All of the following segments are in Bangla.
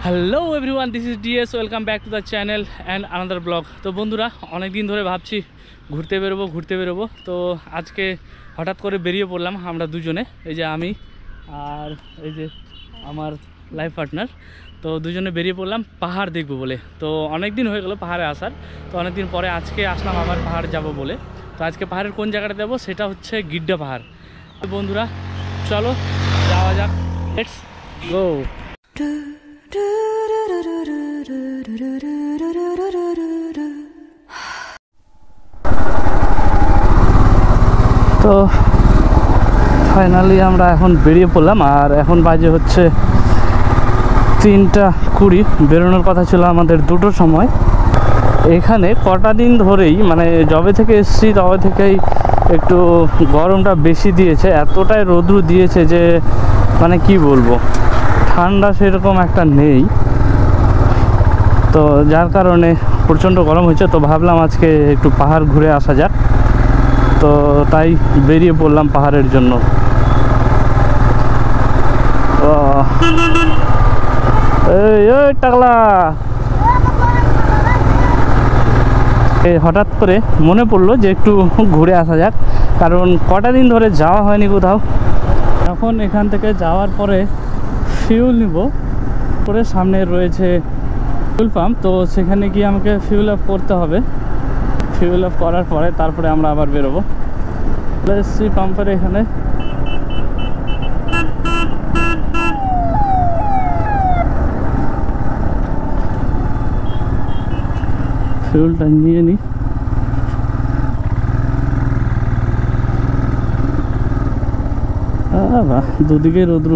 Hello everyone, this is DS. Welcome back to the channel and another blog. তো বন্ধুরা, অনেক দিন ধরে ভাবছি ঘুরতে বেরোবো। তো আজকে হঠাৎ করে বেরিয়ে পড়লাম আমরা দুজনে, এই যে আমি আর এই যে আমার লাইফ পার্টনার। তো দুজনে বেরিয়ে পড়লাম পাহাড় দেখবো বলে। তো অনেক দিন হয়ে গেলো পাহাড়ে আসার, তো অনেক দিন পরে আজকে আসলাম আবার পাহাড় যাব বলে। তো আজকে পাহাড়ের কোন জায়গাটা যাবো সেটা হচ্ছে গিড্ডা পাহাড়। তো বন্ধুরা চলো যাওয়া যাক, লেটস গো। তো ফাইনালি আমরা এখন বেরিয়ে পড়লাম, আর এখন বাজে হচ্ছে 3:20। বেরোনোর কথা ছিল আমাদের 2টোর সময়। এখানে কটা দিন ধরেই মানে যবে থেকে এসেছি তবে থেকেই একটু গরমটা বেশি দিয়েছে, এতটাই রৌদ্র দিয়েছে যে মানে কি বলবো, ঠান্ডা সেরকম একটা নেই। তো যার কারণে প্রচণ্ড গরম হয়েছে। তো ভাবলাম আজকে একটু পাহাড় ঘুরে আসা যাক, তো তাই বেরিয়ে পড়লাম পাহাড়ের জন্য। এই টাকলা, হঠাৎ করে মনে পড়লো যে একটু ঘুরে আসা যাক, কারণ কটা দিন ধরে যাওয়া হয়নি কোথাও। এখন এখান থেকে যাওয়ার পরে ফিউল নিব, পরে সামনে রয়েছে ফিউল পাম্প, তো সেখানে গিয়ে আমাকে ফিউল আপ করতে হবে। ফিউল আপ করার পরে তারপরে আমরা আবার বেরোবো। এসছি পাম্পের এখানে। ফিউলটা নিয়ে নিই। বাহ, দুদিকে রৌদ্র।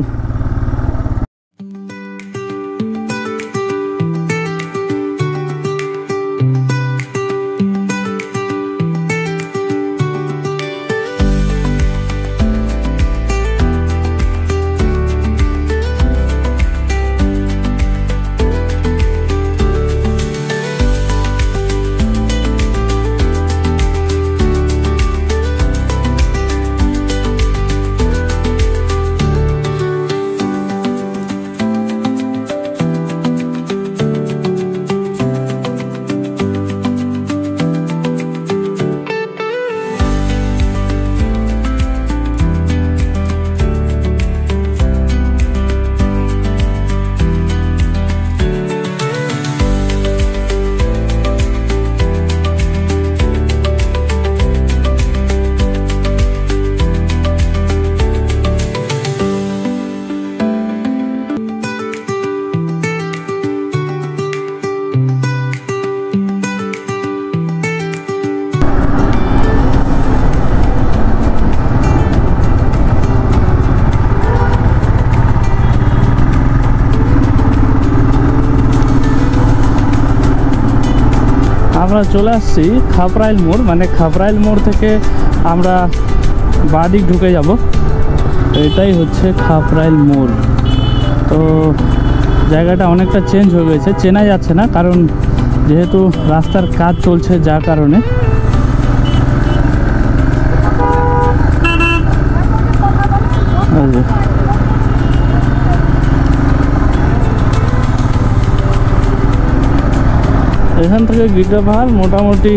আমরা চলে আসছি খাপরাইল মোড়, মানে খাপরাইল মোড় থেকে আমরা বাঁদিক ঢুকে যাব। এটাই হচ্ছে খাপরাইল মোড়। তো জায়গাটা অনেকটা চেঞ্জ হয়ে গেছে, চেনা যাচ্ছে না, কারণ যেহেতু রাস্তার কাজ চলছে যার কারণে। এখান থেকে গিড্ডা পাহাড় মোটামুটি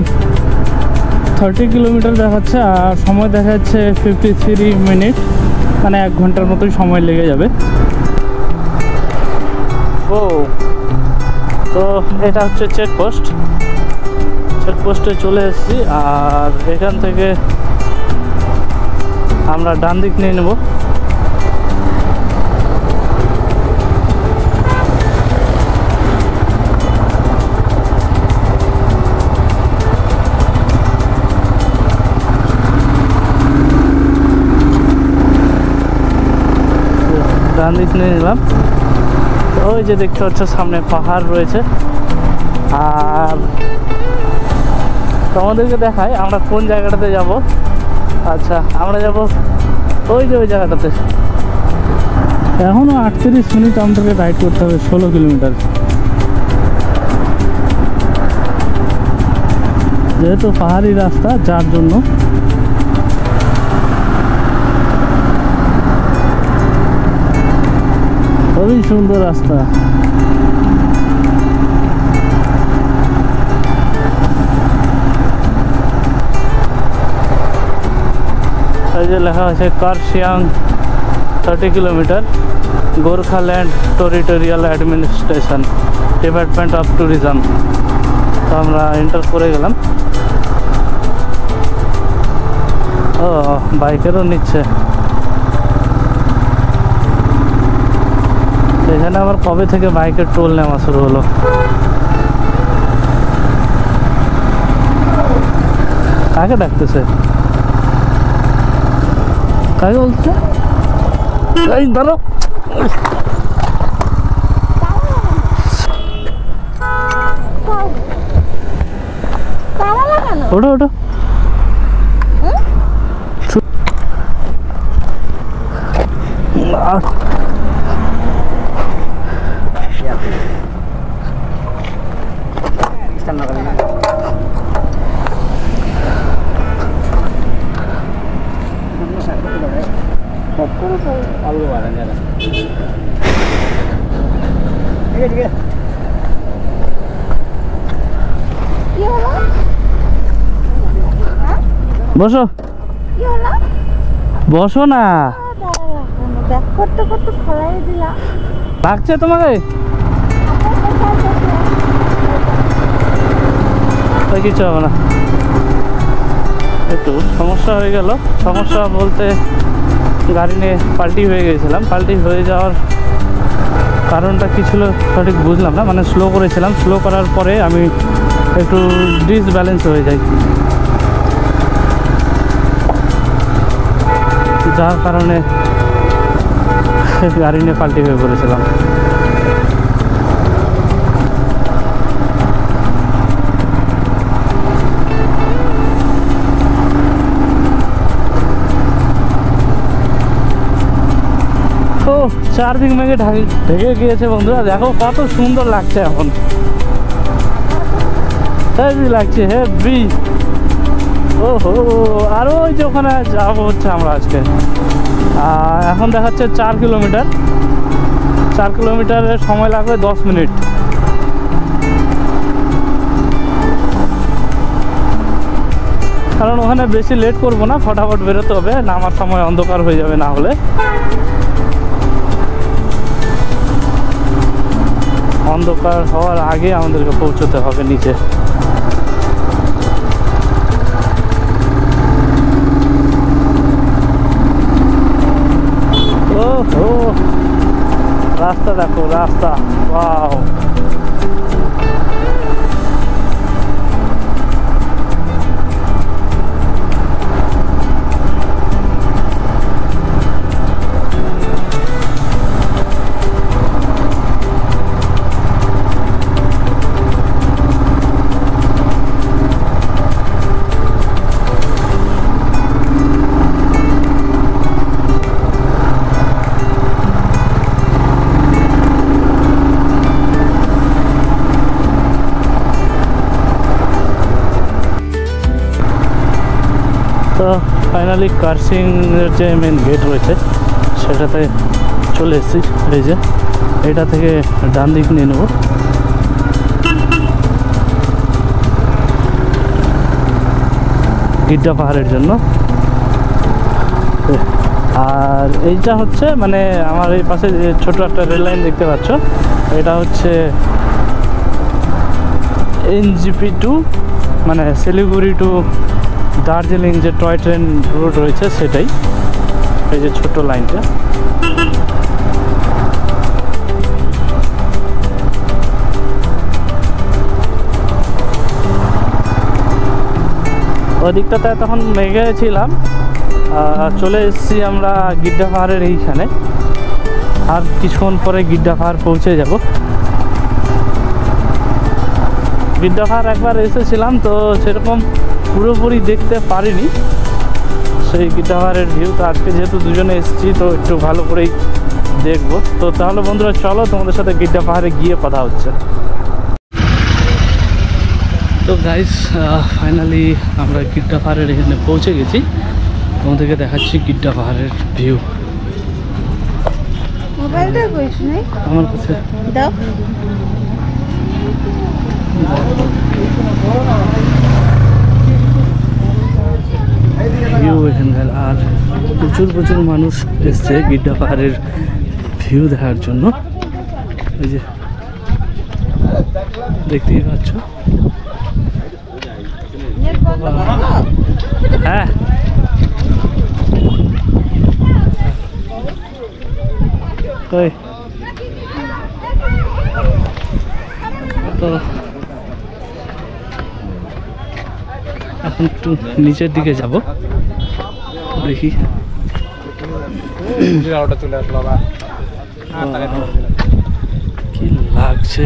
30 কিলোমিটার দেখাচ্ছে, আর সময় দেখা যাচ্ছে 53 মিনিট, মানে 1 ঘন্টার মতোই সময় লেগে যাবে। তো এটা হচ্ছে চেকপোস্টে চলে এসেছি, আর এখান থেকে আমরা ডান দিক নিয়ে নেব। ডান দিক নিয়ে নিলাম। ওই যে দেখতে পাচ্ছ সামনে পাহাড় রয়েছে। আর তোমাদেরকে দেখাই আমরা কোন জায়গাটাতে যাব। আচ্ছা, আমরা যাব ওই জায়গাটাতে। এখনও 38 মিনিট আমাদেরকে রাইড করতে হবে, 16 কিলোমিটার। যেহেতু পাহাড়ি রাস্তা যার জন্য খুবই সুন্দর রাস্তা। যে লেখা আছে Kurseong 30 kilometre, Gorkhaland territorial administration, department of tourism. তো আমরা এন্টার করে গেলাম। ও বাইকেরও নিচ্ছে। এখানে আবার কবে থেকে বাইকের টোল নেওয়া শুরু হলো? কাকে ডাকতেছে? কাকে বলছে? এই ধরো, ওঠো ওঠো। বসো বসো না, লাগছে তোমাকে? কিছু হবে না, একটু সমস্যা হয়ে গেল। সমস্যা বলতে গাড়ি নিয়ে পাল্টি হয়ে গেছিলাম। পাল্টি হয়ে যাওয়ার কারণটা কী ছিল সঠিক বুঝলাম না। মানে স্লো করেছিলাম, স্লো করার পরে আমি একটু ডিসব্যালেন্স হয়ে যাই, যার কারণে গাড়ি নিয়ে পাল্টি হয়ে পড়েছিলাম। ও চারদিক মেঘে ঢেকে গিয়েছে বন্ধুরা, দেখো কত সুন্দর লাগছে এখন, হেভি লাগছে হেভি। ও হো, আরও ওই যে ওখানে যাবো হচ্ছে আমরা আজকে। এখন দেখাচ্ছে 4 কিলোমিটার। 4 কিলোমিটারের সময় লাগবে 10 মিনিট। কারণ ওখানে বেশি লেট করবো না, ফটাফট বেরোতে হবে, নামার সময় অন্ধকার হয়ে যাবে না হলে। অন্ধকার হওয়ার আগে আমাদেরকে পৌঁছতে হবে নিচে। ও রাস্তা দেখো, রাস্তা ওয়াও। তো ফাইনালি কার্শিয়াংয়ের যে মেন গেট রয়েছে সেটাতে চলে এসেছি। এই যে এটা থেকে ডান দিক নিয়ে নেব। গিড্ডা পাহাড়ের জন্য। আর এইটা হচ্ছে মানে আমার এই পাশে যে ছোটো একটা রেল লাইন দেখতে পাচ্ছ, এটা হচ্ছে NGP 2, মানে শিলিগুড়ি টু দার্জিলিং যে টয় ট্রেন রুট রয়েছে সেটাই, এই যে ছোট লাইনটা। ওই দিকটাতে তখন মেঘে ছিলাম, চলে এসেছি আমরা গিড্ডা পাহাড়ের এইখানে। আর কিছুক্ষণ পরে গিড্ডা পাহাড় পৌঁছে যাব। গিড্ডা পাহাড় একবার এসেছিলাম, তো সেরকম পুরোপুরি দেখতে পারিনি সেই গিড্ডা পাহাড়ের ভিউ। তো আজকে যেহেতু দুজনে এসেছি তো একটু ভালো করেই দেখবো। তো তাহলে বন্ধুরা চলো তোমাদের সাথে গিড্ডা পাহাড়ে গিয়ে কথা হচ্ছে। তো গাইস ফাইনালি আমরা গিড্ডা পাহাড়ের এখানে পৌঁছে গেছি। তোমাদেরকে দেখাচ্ছি গিড্ডা পাহাড়ের ভিউ। মোবাইলটা কইছ নাই আমার কাছে দাও। ভিউ এখানকার। আর প্রচুর প্রচুর মানুষ এসছে গিড্ডা পাহাড়ের ভিউ দেখার জন্য। এই যে দেখতেই পাচ্ছ। হ্যাঁ কই তো এখন একটু নিচের দিকে যাব, দেখি। কি লাগছে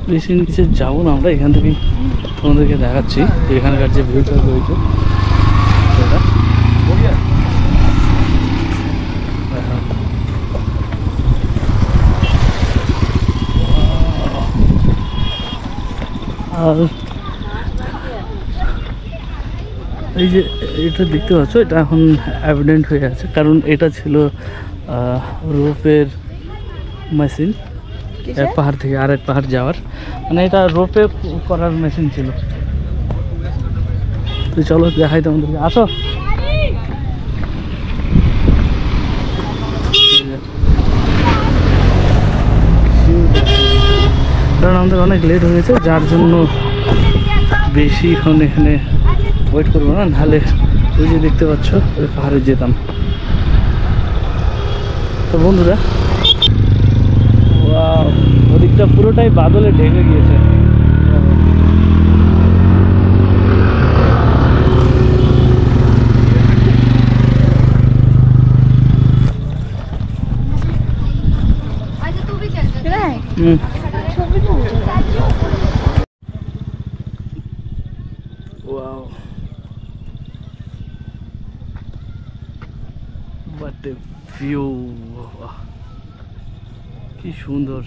বেশি নিচে যাবো না আমরা, এখান থেকেই তোমাদেরকে দেখাচ্ছি এখানকার যে ভিউটা রয়েছে সেটা। আর এই যে এটা দেখতে পাচ্ছ, এটা এখন অ্যাবডেন্ট হয়ে আছে, কারণ এটা ছিল রোপের মেশিন, এক পাহাড় থেকে আরেক পাহাড় যাওয়ার, মানে এটা রোপে করার মেশিন ছিল। তো চলো দেখাই তোমাদেরকে, আসো। কারণ আমাদের অনেক লেট হয়েছে, যার জন্য বেশিক্ষণ এখানে ওয়েট করবো না, নাহলে ওই যে দেখতে পাচ্ছ ওই পাহাড়ে যেতাম। তো বন্ধুরা ওদিকটা পুরোটাই বাদলে ঢেকে গিয়েছে। Wow, what a view! কি সুন্দর,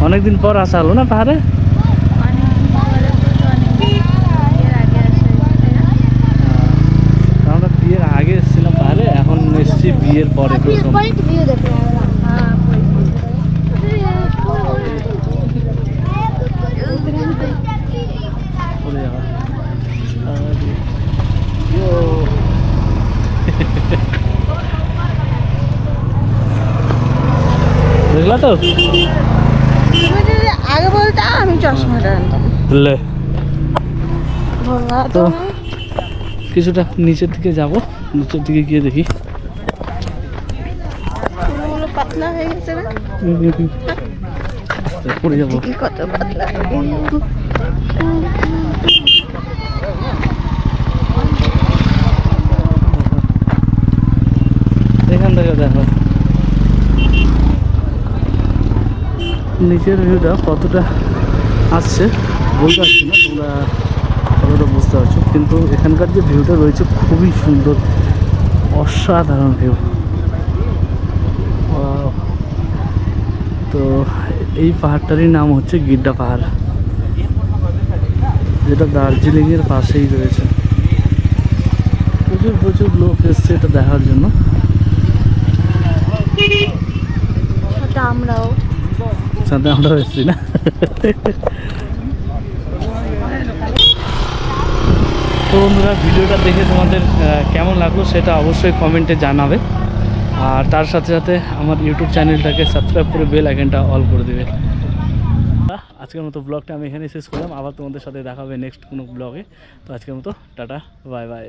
অনেকদিন পর আসা হলো না পাহাড়ে। আমরা বিয়ের আগে এসেছিলাম পাহাড়ে, এখন এসেছি বিয়ের পরে প্রথম। দেখলা তো, আগে বলতে আমি চশমাটা আনতাম। তো কিছুটা নিচের দিকে যাব, নিচের দিকে গিয়ে দেখি। পাতলা হয়ে গেছে না, পড়ে যাবো। কত পাতলা এখান থেকে দেখো নিচের ভিউটা কতটা আসছে বলতে পারছি না, তোমরা কতটা বুঝতে পারছো, কিন্তু এখানকার যে ভিউটা রয়েছে খুবই সুন্দর, অসাধারণ ভিউ। তো এই পাহাড়টারই নাম হচ্ছে গিড্ডা পাহাড়, যেটা দার্জিলিংয়ের পাশেই রয়েছে। প্রচুর প্রচুর লোক এসছে এটা দেখার জন্য। সাথে আমরাও এসছি না। তো বন্ধুরা ভিডিওটা দেখে তোমাদের কেমন লাগলো সেটা অবশ্যই কমেন্টে জানাবে, আর তার সাথে সাথে আমার ইউটিউব চ্যানেলটাকে সাবস্ক্রাইব করে বেল আইকনটা অল করে দেবে। আজকের মতো ব্লগটা আমি এখানে শেষ করলাম, আবার তোমাদের সাথে দেখা হবে নেক্সট কোনো ব্লগে। তো আজকের মতো টাটা, বাই বাই।